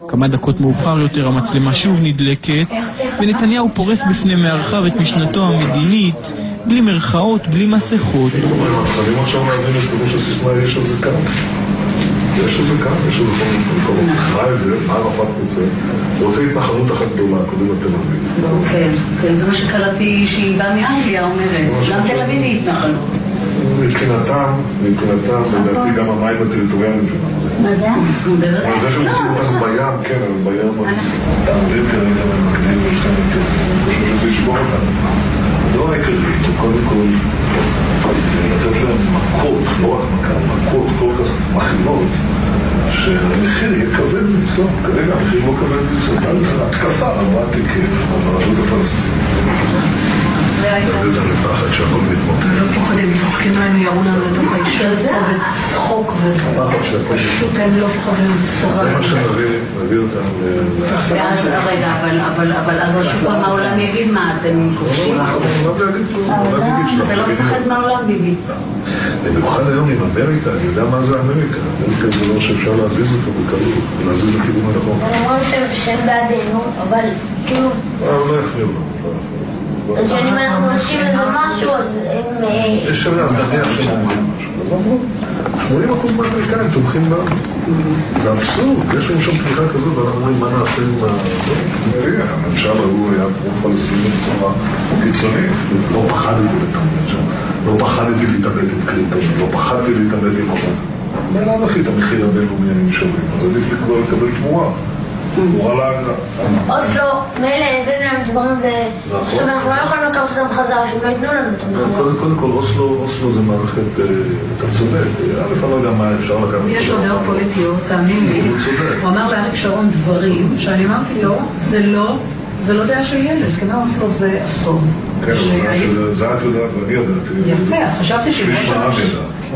כמה דקות מאוחר יותר המצלמה שוב נדלקת, ונתניהו פורס בפני מארחיו את משנתו המדינית, בלי מרכאות, בלי מסכות. מתחילים עכשיו להבין את פירוש הסיסמה, יש איזה כאן. יש איזה מה ערפאת רוצה התנחלות אחת גדולה, קודם לתל אביב. כן, זה מה שקראתי שהיא באה מאנגליה אומרת, גם תל אביב היא התנחלות. מבחינתם, לדעתי גם המים הטריטוריאליים שלנו. אבל זה שרוצים אותנו בים, כן, אבל בים תערבים כרגע ממקדים ולכן חושבים שזה ישבור אותנו. הדבר העיקרי, קודם כל, לתת להם מכות, לא רק מכות כל כך מכינות, שהמחיר יהיה כבד מצלום. כרגע המחיר לא כבד מצלום. התקפה רבת היקף על הרשות הפלסטינית. תביא אותם לפחד שהכל מתמוטט. לא פוחדים, צוחקים להם יראו לנו לתוך הישר וצחוק ופשוט הם לא פוחדים לצחוק. זה מה שנביא אותם רגע, אבל אז רשות מהעולם יגיד מה אתם כובשים? אתה לא מפחד מהעולם ביבי. במיוחד היום עם אמריקה, אני יודע מה זה אמריקה. אמריקה זה לא שאפשר להזיז אותו בקלות, להזיז לכיוון הנכון. אני אומרים שהם בעדינו, אבל כאילו... לא יפריעו לו. אז שאם אנחנו עושים איזה משהו, אז הם... יש שם להבדיח שהם אומרים משהו. 80% מהאמריקאים תומכים בה. זה אבסורד. יש לנו שם תמיכה כזאת, ואנחנו אומרים מה נעשה עם הממשל ההוא היה פרו-פלסטיני בצורה קיצונית. לא פחדתי לתמוד שם. לא פחדתי להתאבד עם קלינטון. לא פחדתי להתאבד עם אובמה. בלעם הכי את המחיר הבינלאומי אני משווים. אז עדיף לקרוא לקבל תמורה. אוסלו, מילא הבאנו להם דברים ועכשיו אנחנו לא יכולים לקחת אותם חזרה, הם לא ייתנו לנו אותם חזרה. קודם כל, אוסלו זה מערכת, אתה צודק, אני לא יודע מה אפשר לקחת. יש לו דעות פוליטיות, תאמין לי. הוא אמר לאריק שרון דברים שאני אמרתי לו, זה לא דעה של ילד, הסכמי אוסלו זה אסון. כן, זה את יודעת ואני ידעתי. יפה, אז חשבתי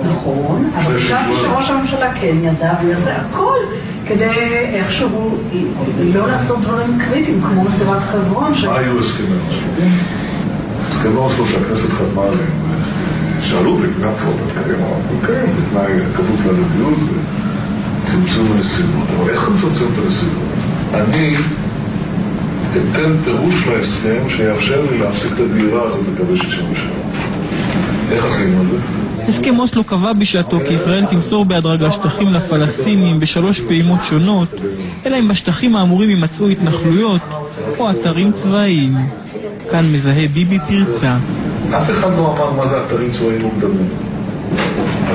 נכון, אבל חשבתי שראש הממשלה כן ידע ויעשה הכל כדי איכשהו לא לעשות דברים קריטיים כמו מסיבת חברון. מה היו הסכמי אוסלו? הסכמי אוסלו שהכנסת חתמה עליהם, שאלו בפני הבחירות התקדים, כן, בתנאי כפוף להדדיות וצמצום הנסיבות. אבל איך הם צמצום את הנסיבות? אני אתן פירוש להסכם שיאפשר לי להפסיק את הדהירה הזאת לקבל 67. איך עשינו את זה? הסכם אוסלו קבע בשעתו כי ישראל תמסור בהדרגה שטחים לפלסטינים בשלוש פעימות שונות, אלא אם בשטחים האמורים יימצאו התנחלויות או אתרים צבאיים. כאן מזהה ביבי פרצה. אף אחד לא אמר מה זה אתרים צבאיים מוגדרים.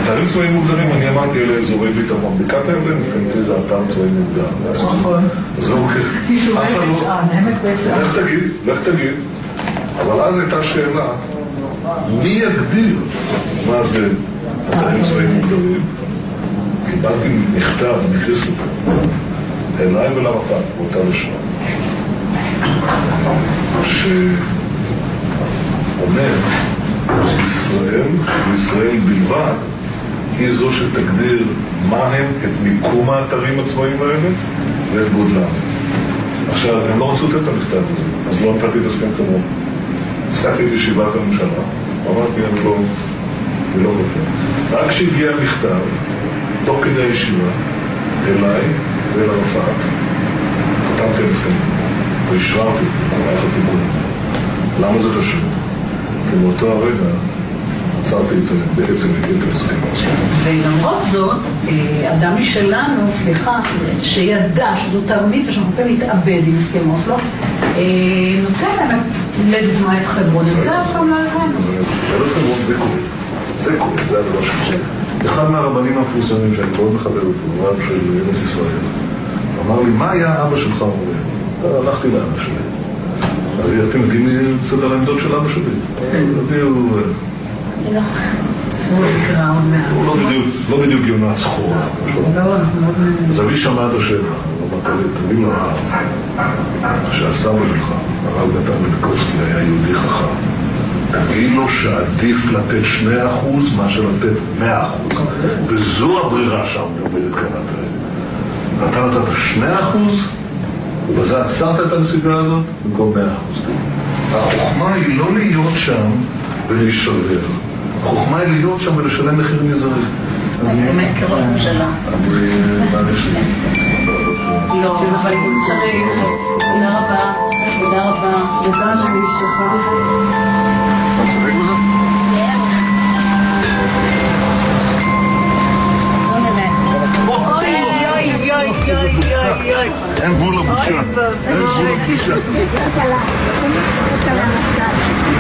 אתרים צבאיים מוגדרים, אני אמרתי אלה אזורי ביטחון. בקעת הירדן, מבחינתי זה אתר צבאי מוגדר. נכון. אז לא לך תגיד. אבל אז הייתה שאלה, מי יגדיר מה זה אתרים צבאיים מוגדרים? קיבלתי מכתב, נכנס לו, אליי ולערפאת, באותה לשון, שאומר שישראל בלבד היא זו שתגדיר מה הם את מיקום האתרים הצבאיים האלה ואת גודלם. עכשיו, הם לא רצו לתת את המכתב הזה, אז לא נתתי את הסכם כמובן. הפסקתי את ישיבת הממשלה, אמרתי, אני לא חושב. רק כשהגיע המכתב, תוך כדי הישיבה, אליי ואל ערפאת, חתמתי על הסכם, והשררתי במהלך התיקון. למה זה חשוב? כי באותו הרגע עצרתי בעצם את הסכם אוסלו. ולמרות זאת, אדם משלנו, שידע שזו תרמית ושאנחנו יכולים להתאבד עם הסכם אוסלו, נותן באמת לדוגמה את חברון. זה אף פעם לא הראינו. חברון זה קורה. זה הדבר שקורה. אחד מהרבנים המפורסמים שאני מאוד מכבד אותו, רב של ארץ ישראל, אמר לי, מה היה אבא שלך אומר? הלכתי לאבא שלי. אתם יודעים לי קצת על העמדות של אבא שלי? הוא לא בדיוק יונה צחור. אז אבי שמע את השאלה, הוא אמר, תגיד לרב, שהסבא שלך, הרב נתן מליקובסקי, היה יהודי חכם, תגיד לו שעדיף לתת 2% מאשר לתת 100%. וזו הברירה שעומדת כאן הפרק. אתה נתת 2%, ובזה עצרת את הנסיגה הזאת במקום 100%. החוכמה היא לא להיות שם ולהישבר. החוכמה היא להיות שם ולשלם מחיר מזערי. באמת כראש ממשלה. אני מעריך שלי. לא, אבל הוא צריך. תודה רבה. תודה רבה. תודה שאני אשתסה. אתה צודק בזה? אין גבול לבושה. אין גבול לבושה.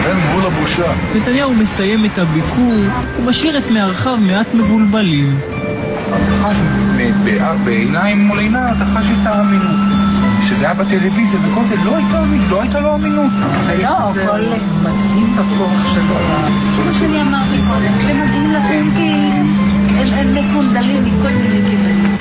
אין גבול לבושה. נתניהו מסיים את הביקור ומשאיר את מארחיו מעט מבולבלים. בעיניים מול עיניו אתה חש את האמינות. שזה היה בטלוויזיה וכל זה לא הייתה לו אמינות. לא, הכל מדהים בכוח שלו. כמו שאני אמרתי קודם, כשמגיעים לתפקיד הם מסונדלים מכל מיני כיוונים.